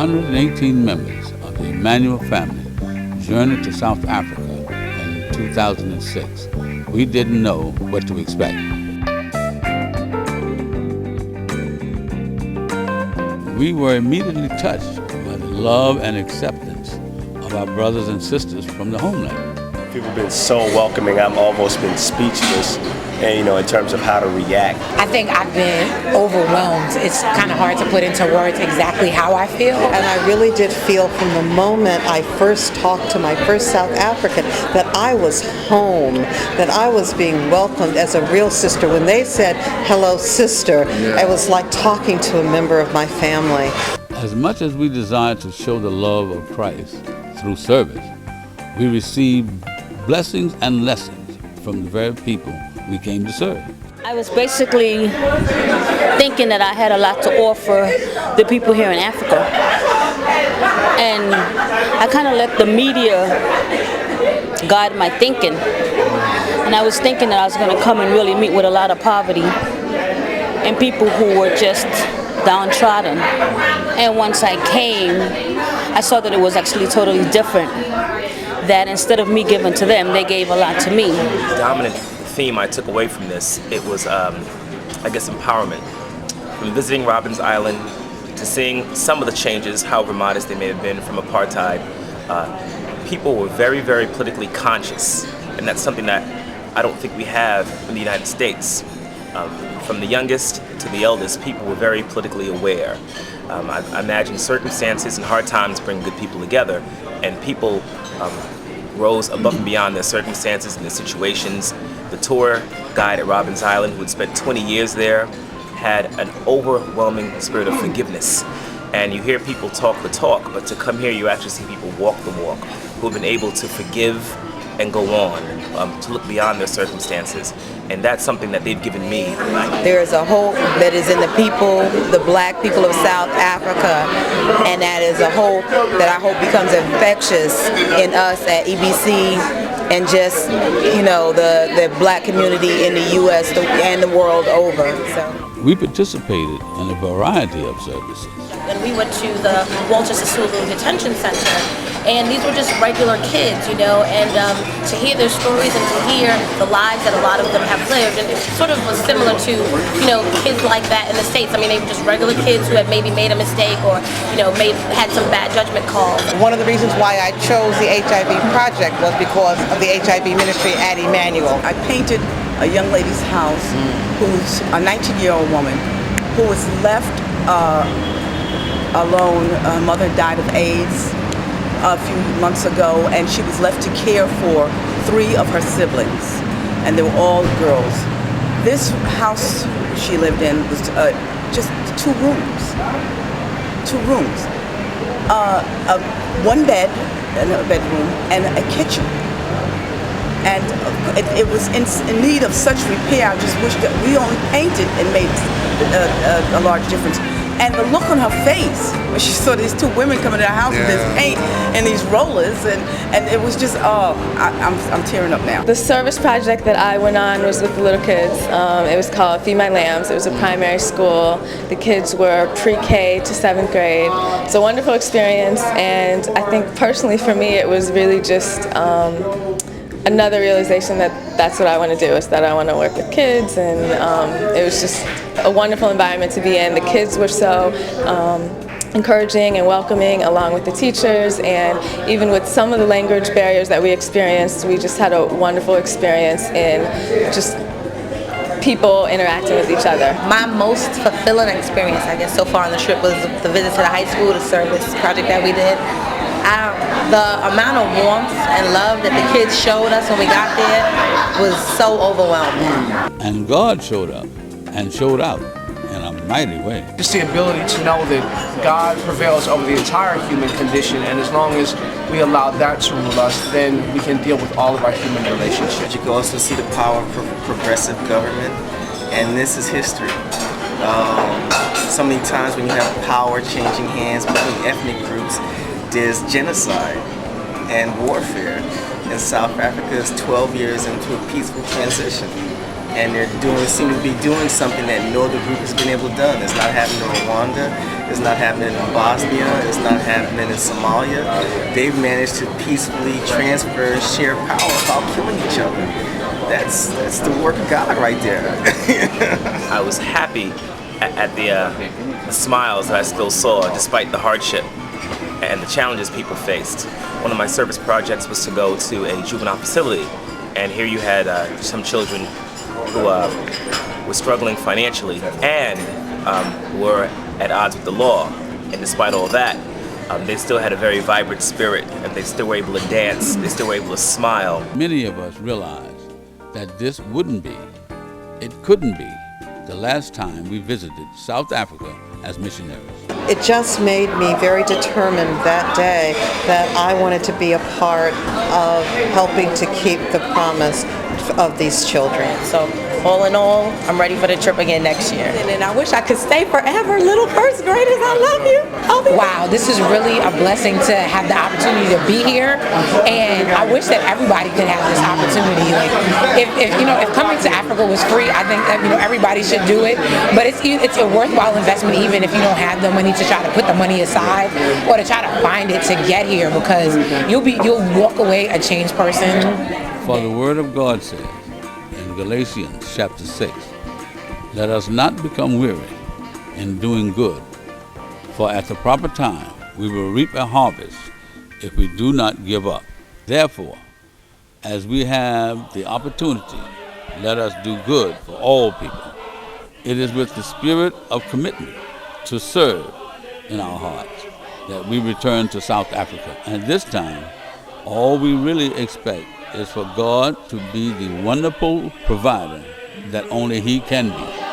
118 members of the Emmanuel family journeyed to South Africa in 2006. We didn't know what to expect. We were immediately touched by the love and acceptance of our brothers and sisters from the homeland. People have been so welcoming, I've almost been speechless, and in terms of how to react. I think I've been overwhelmed. It's kind of hard to put into words exactly how I feel. And I really did feel from the moment I first talked to my first South African that I was home, that I was being welcomed as a real sister. When they said, "Hello, sister," it was like talking to a member of my family. As much as we desire to show the love of Christ through service, we receive blessings and lessons from the very people we came to serve. I was basically thinking that I had a lot to offer the people here in Africa. And I kind of let the media guide my thinking. And I was thinking that I was going to come and really meet with a lot of poverty and people who were just downtrodden. And once I came, I saw that it was actually totally different. That instead of me giving to them, they gave a lot to me. The dominant theme I took away from this, it was, empowerment. From visiting Robben Island to seeing some of the changes, however modest they may have been from apartheid, people were very, very politically conscious. And that's something that I don't think we have in the United States. From the youngest to the eldest, people were very politically aware. I imagine circumstances and hard times bring good people together, and people rose above and beyond their circumstances and their situations. The tour guide at Robben Island, who had spent 20 years there, had an overwhelming spirit of forgiveness. And you hear people talk the talk, but to come here you actually see people walk the walk, who have been able to forgive and go on, to look beyond their circumstances. And that's something that they've given me. There is a hope that is in the people, the black people of South Africa, and that is a hope that I hope becomes infectious in us at EBC and just, the black community in the U.S. and the world over. So. We participated in a variety of services. And we went to the Walter Sisulu Detention Center, and these were just regular kids, and to hear their stories and to hear the lives that a lot of them have lived, and it sort of was similar to, kids like that in the States. I mean, they were just regular kids who had maybe made a mistake or, had some bad judgment calls. One of the reasons why I chose the HIV project was because of the HIV ministry at Emmanuel. I painted a young lady's house who's a 19-year-old woman who was left alone. Her mother died of AIDS a few months ago, and she was left to care for 3 of her siblings, and they were all girls. This house she lived in was just 2 rooms. 2 rooms. One bed, a bedroom, and a kitchen. And it was in need of such repair. I just wish that we only painted and made a large difference. And the look on her face when she saw these 2 women coming to her house with this paint and these rollers, and it was just, I'm tearing up now. The service project that I went on was with the little kids. It was called Feed My Lambs. It was a primary school. The kids were pre-K to 7th grade. It's a wonderful experience, and I think personally for me it was really just another realization that that's what I want to do, is that I want to work with kids, and it was just a wonderful environment to be in. The kids were so encouraging and welcoming, along with the teachers, and even with some of the language barriers that we experienced, we just had a wonderful experience in just people interacting with each other. My most fulfilling experience, I guess, so far on the trip was the visit to the high school, the service project that we did. The amount of warmth and love that the kids showed us when we got there was so overwhelming. And God showed up and showed out in a mighty way. Just the ability to know that God prevails over the entire human condition, and as long as we allow that to rule us, then we can deal with all of our human relationships. You can also see the power of progressive government, and this is history. So many times when you have power changing hands between ethnic groups, there's genocide and warfare. And South Africa is 12 years into a peaceful transition. and seem to be doing something that no other group has been able to do. It's not happening in Rwanda, it's not happening in Bosnia, it's not happening in Somalia. They've managed to peacefully transfer and share power without killing each other. That's the work of God right there. I was happy at the smiles that I still saw despite the hardship and the challenges people faced. One of my service projects was to go to a juvenile facility, and here you had some children who were struggling financially and were at odds with the law. And despite all that, they still had a very vibrant spirit, and they still were able to dance, they still were able to smile. Many of us realize that this it couldn't be the last time we visited South Africa as missionaries. It just made me very determined that day that I wanted to be a part of helping to keep the promise of these children. So all in all, I'm ready for the trip again next year. And I wish I could stay forever. Little first graders, I love you. Wow, this is really a blessing to have the opportunity to be here, and I wish that everybody could have this opportunity. Like, if coming to Africa was free, I think that everybody should do it. But it's a worthwhile investment, even if you don't have the money to try to put the money aside or to try to find it to get here, because you'll walk away a changed person. For the Word of God says in Galatians chapter 6, let us not become weary in doing good, for at the proper time we will reap a harvest if we do not give up. Therefore, as we have the opportunity, let us do good for all people. It is with the spirit of commitment to serve in our hearts that we return to South Africa. And this time, all we really expect is for God to be the wonderful provider that only He can be.